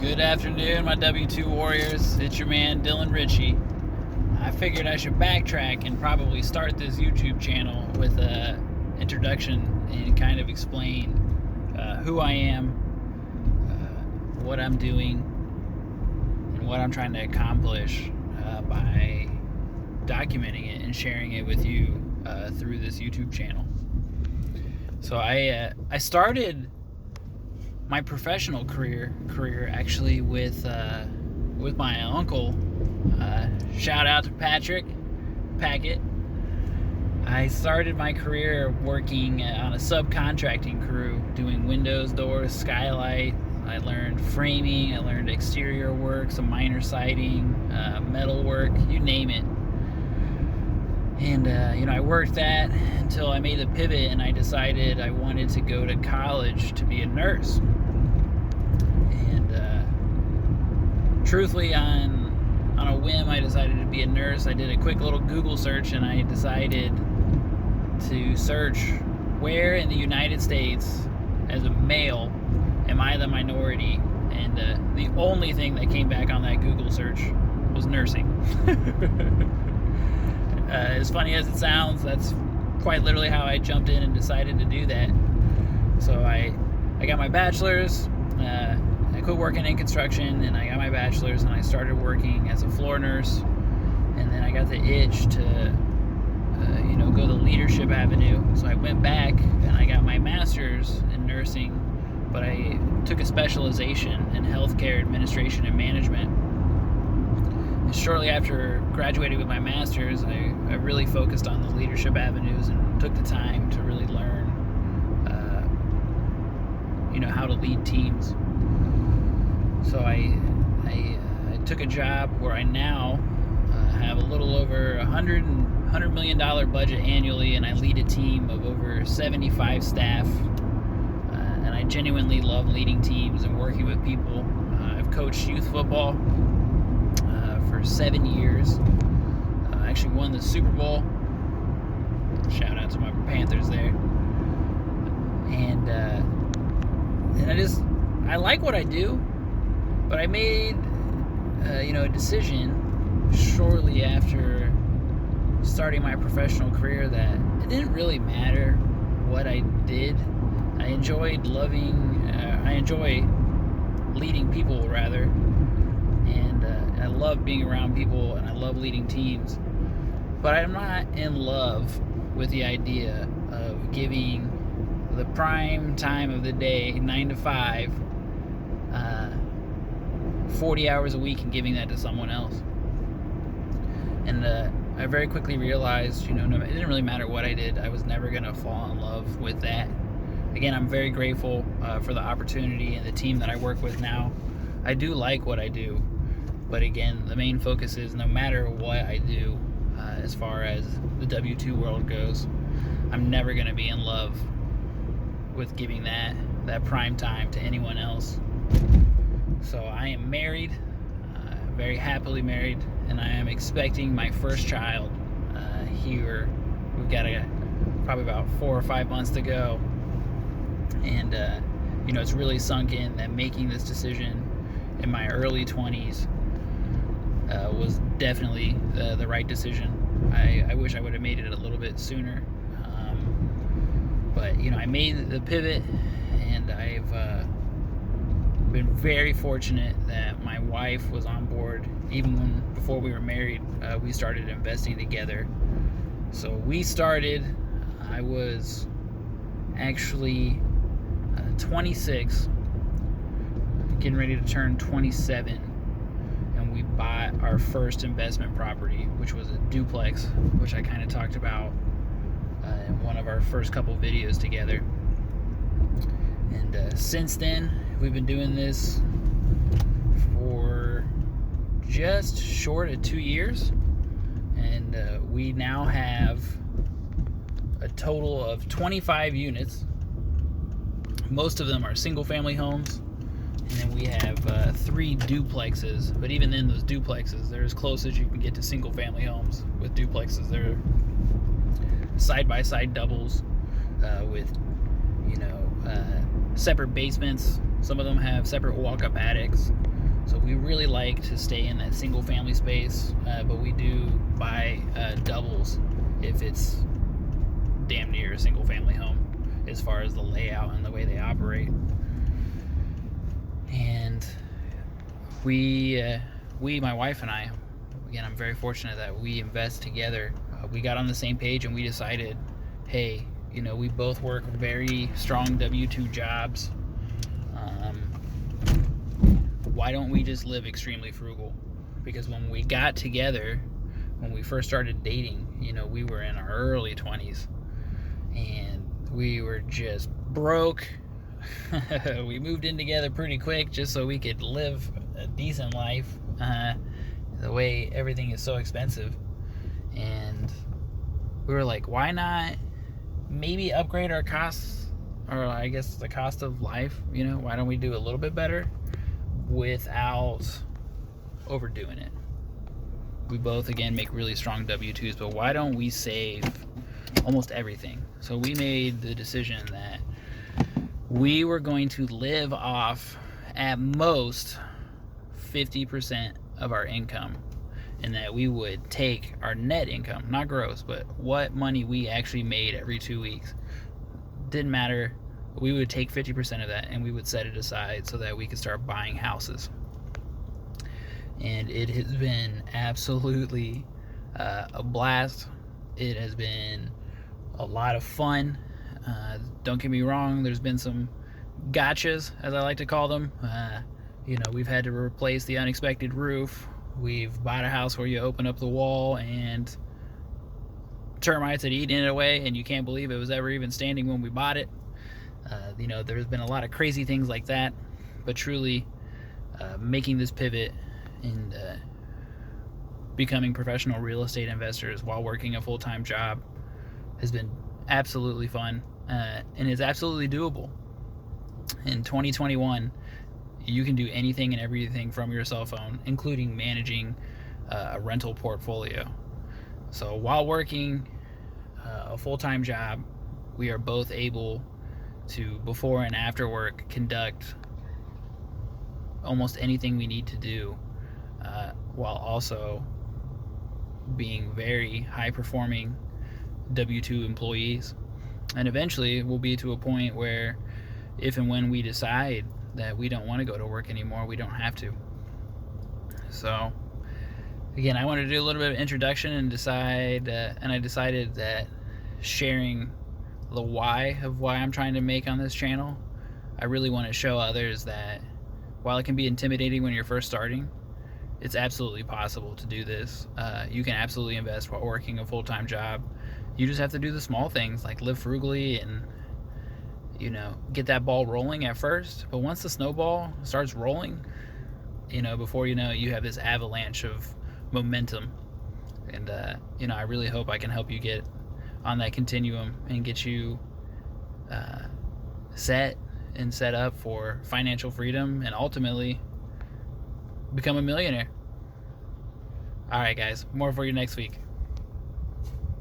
Good afternoon, my W2 Warriors. It's your man, Dylan Richey. I figured I should backtrack and probably start this YouTube channel with an introduction and kind of explain who I am, what I'm doing, and what I'm trying to accomplish by documenting it and sharing it with you through this YouTube channel. So I started my professional career actually with my uncle. Shout out to Patrick Packett. I started my career working on a subcontracting crew, doing windows, doors, skylight. I learned framing, I learned exterior work, some minor siding, metal work, you name it. And I worked that until I made the pivot and I decided I wanted to go to college to be a nurse. And truthfully, on a whim, I decided to be a nurse. I did a quick little Google search and I decided to search where in the United States, as a male, am I the minority? And the only thing that came back on that Google search was nursing. As funny as it sounds, that's quite literally how I jumped in and decided to do that. So I got my bachelor's, I quit working in construction, and I got my bachelor's, and I started working as a floor nurse, and then I got the itch to, go the leadership avenue. So I went back, and I got my master's in nursing, but I took a specialization in healthcare administration and management. And shortly after graduating with my master's, I really focused on the leadership avenues and took the time to really learn, how to lead teams. So I took a job where I now have a little over $100 million budget annually, and I lead a team of over 75 staff. And I genuinely love leading teams and working with people. I've coached youth football for 7 years. I actually won the Super Bowl. Shout out to my Panthers there. And I like what I do, but I made a decision shortly after starting my professional career that it didn't really matter what I did. I enjoy leading people rather, and I love being around people and I love leading teams, but I'm not in love with the idea of giving the prime time of the day, 9 to 5, 40 hours a week, and giving that to someone else. And I very quickly realized, it didn't really matter what I did. I was never going to fall in love with that. Again, I'm very grateful for the opportunity and the team that I work with now. I do like what I do, but again, the main focus is no matter what I do, as far as the W2 world goes, I'm never going to be in love with giving that prime time to anyone else. So I am married, very happily married, and I am expecting my first child here. We've got probably about 4 or 5 months to go. And it's really sunk in that making this decision in my early 20s was definitely the right decision. I wish I would have made it a little bit sooner, but I made the pivot, and I've been very fortunate that my wife was on board. Even before we were married, we started investing together. So we started, I was actually 26, getting ready to turn 27, and we bought our first investment property, which was a duplex, which I kind of talked about in one of our first couple videos together. And since then, we've been doing this for just short of 2 years, and we now have a total of 25 units. Most of them are single-family homes, and then we have 3 duplexes. But even then, those duplexes, they're as close as you can get to single-family homes with duplexes. They're side-by-side doubles with, separate basements. Some of them have separate walk-up attics. So we really like to stay in that single family space, but we do buy doubles if it's damn near a single family home as far as the layout and the way they operate. And my wife and I, again, I'm very fortunate that we invest together. We got on the same page and we decided, hey, we both work very strong W-2 jobs. Why don't we just live extremely frugal? Because when we got together, when we first started dating, we were in our early 20s and we were just broke. We moved in together pretty quick just so we could live a decent life, the way everything is so expensive. And we were like, why not maybe upgrade our costs, or I guess the cost of life? Why don't we do a little bit better without overdoing it? We both, again, make really strong W-2s, but why don't we save almost everything? So we made the decision that we were going to live off at most 50% of our income, and that we would take our net income, not gross, but what money we actually made every 2 weeks. Didn't matter. We would take 50% of that and we would set it aside so that we could start buying houses. And it has been absolutely a blast. It has been a lot of fun. Don't get me wrong, there's been some gotchas, as I like to call them. We've had to replace the unexpected roof. We've bought a house where you open up the wall and termites had eaten it away and you can't believe it was ever even standing when we bought it. There's been a lot of crazy things like that, but truly making this pivot and becoming professional real estate investors while working a full-time job has been absolutely fun, and is absolutely doable. In 2021, you can do anything and everything from your cell phone, including managing a rental portfolio. So while working a full-time job, we are both able to, before and after work, conduct almost anything we need to do, while also being very high-performing W-2 employees. And eventually we'll be to a point where if and when we decide that we don't want to go to work anymore, we don't have to. So again, I wanted to do a little bit of introduction and I decided that sharing the why of why I'm trying to make on this channel, I really want to show others that while it can be intimidating when you're first starting, it's absolutely possible to do this. You can absolutely invest while working a full-time job. You just have to do the small things like live frugally and get that ball rolling at first. But once the snowball starts rolling, before you know it, you have this avalanche of momentum. And I really hope I can help you get on that continuum and get you set up for financial freedom and ultimately become a millionaire. All right, guys, more for you next week.